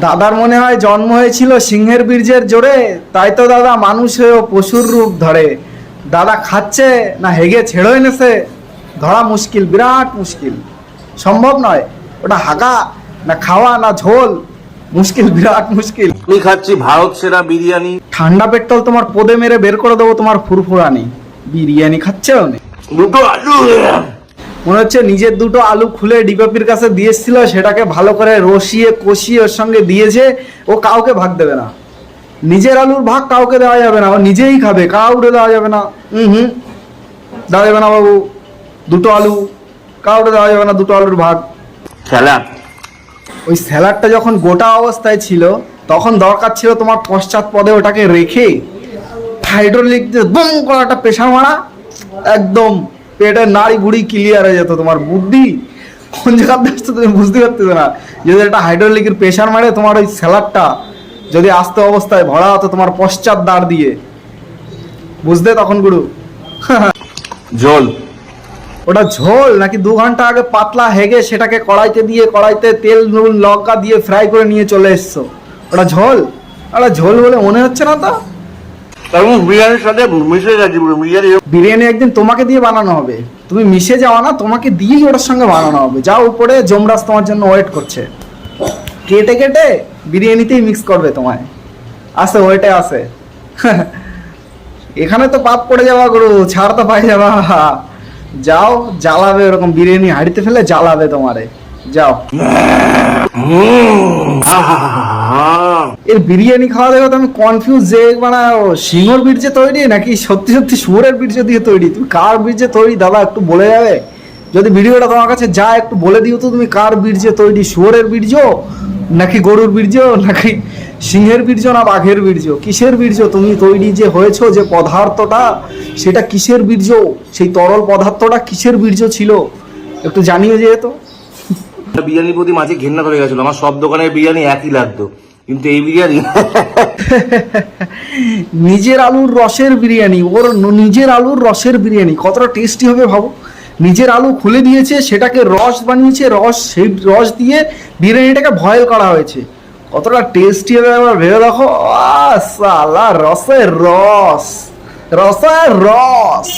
দাদার মনে হয় জন্ম হয়েছিল সিংহের বীর্যের জোরে, তাই তো দাদা মানুষ হয়েও পশুর রূপ ধরে। দাদা খাচ্ছে না হেগে ছেড়ে এনেছে ধরা মুশকিল, বিরাট মুশকিল, সম্ভব নয়। ওটা হাগা না খাওয়া না ঝোল, মুশকিল, বিরাট মুশকিল। আমি খাচ্ছি ভারত সেরা বিরিয়ানি। ঠান্ডা পেট্রোল তোমার পদে মেরে বের করে দেবো তোমার ফুরফুরানি। বিরিয়ানি খাচ্ছে দুটো আলু, মনে হচ্ছে নিজের দুটো আলু খুলে ডিবাপির কাছে দিয়েছিল, সেটাকে ভালো করে রসিয়ে কষিয়ে ওর সঙ্গে দিয়েছে। ও কাউকে ভাগ দেবে না, নিজের আলুর ভাগ কাউকে দেওয়া যাবে না, ও নিজেই খাবে, কাউকে দেওয়া যাবে না। দেওয়া যাবে না বাবু, দুটো আলু কাউকে দেওয়া যাবে না, দুটো আলুর ভাগ। স্যালাড, ওই স্যালাডটা যখন গোটা অবস্থায় ছিল তখন দরকার ছিল তোমার পশ্চাৎ পদে ওটাকে রেখে হাইড্রোলিক দিয়ে বম করে একটা প্রেশার মারা, একদম পেটের নাড়ি বুড়ি ক্লিয়ার হয়ে যেত। তোমার বুদ্ধি কোন জায়গাতে আসছে তুমি বুঝতে পারতেছো না। যদি একটা হাইড্রোলিকের প্রেশার মারে তোমার ওই স্যালাডটা যদি আস্ত অবস্থায় ভরা হতো তোমার পশ্চাৎ দাঁড় দিয়ে, বুঝতে তখন গুরু। ঝোল, ওটা ঝোল নাকি 2 ঘন্টা আগে পাতলা হেগে সেটাকে কড়াইতে দিয়ে কড়াইতে তেল নুন লঙ্কা দিয়ে ফ্রাই করে নিয়ে চলে এসছো, ওটা ঝোল? ওটা ঝোল বলে মনে হচ্ছে না তো। এবং বিরিয়ানির সাথে মিশে গেছে বিরিয়ানি। বিরিয়ানি একদিন তোমাকে দিয়ে বানানো হবে, তুমি মিশে যাওয়া না, তোমাকে দিয়েই ওটার সঙ্গে বানানো হবে। যাও উপরে, যমরাজ তোমার জন্য ওয়েট করছে, কেটে কেটে বিরিয়ানিতেই মিক্স করবে তোমায়। আসে ওয়েটে আসে। এখানে তো পাপ পড়ে যাওয়া গুরু, ছাড় তো পাই যাবা। যাও জ্বালাবে, ওরকম বিরিয়ানি হাঁড়িতে ফেলে জ্বালাবে তোমারে, যাও। এর বিরিয়ানি খাওয়া দেখো তো আমি কনফিউজ, যে মানে সিংহর বীর্যে তৈরি নাকি সত্যি সত্যি শুয়োরের বীর্য দিয়ে তৈরি। তুমি কার বীর্যে তৈরি দাদা একটু বলে যাবে? যদি ভিডিওটা তোমার কাছে যায় একটু বলে দিও তো, তুমি কার বীর্যে তৈরি? শুয়োরের বীর্য নাকি গরুর বীর্য নাকি সিংহের বীর্য না বাঘের বীর্য? কিসের বীর্য তুমি তৈরি যে হয়েছো, যে পদার্থটা সেটা কিসের বীর্য? সেই তরল পদার্থটা কিসের বীর্য ছিল একটু জানিয়ে যেহেতু। বিরিয়ানির প্রতি মাঝে ঘেন্না ধরে গেছিল, আমার সব দোকানের বিরিয়ানি একই লাগতো, কিন্তু এই বিরিয়ানি নিজের আলুর রসের বিরিয়ানি, ওর নিজের আলুর রসের বিরিয়ানি কতটা টেস্টি হবে ভাবো। নিজের আলু খুলে দিয়েছে, সেটাকে রস বানিয়েছে, রস সেই রস দিয়ে বিরিয়ানিটাকে বয়েল করা হয়েছে, কতটা টেস্টি হবে একবার ভেবে দেখো। সালা রসের রস, রসের রস।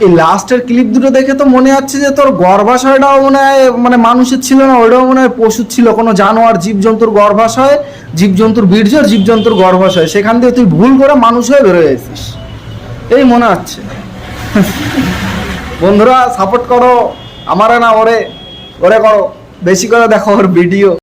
এই লাস্টের ক্লিপ দুটো দেখে তো মনে হচ্ছে যে তোর গর্ভাশয়টাও মনে হয় মানে মানুষের ছিল না, ওটাও মনে হয় পশুর ছিল, কোনো জানোয়ার জীবজন্তুর গর্ভাশয়, জীবজন্তুর বীর্য, জীবজন্তুর গর্ভাশয়, সেখান থেকে তুই ভুল করে মানুষ হয়ে বেরোয় গেছিস এই মনে হচ্ছে। বন্ধুরা সাপোর্ট করো, আমারে না ওরে, ওরে করো, বেশি করে দেখো ওর ভিডিও।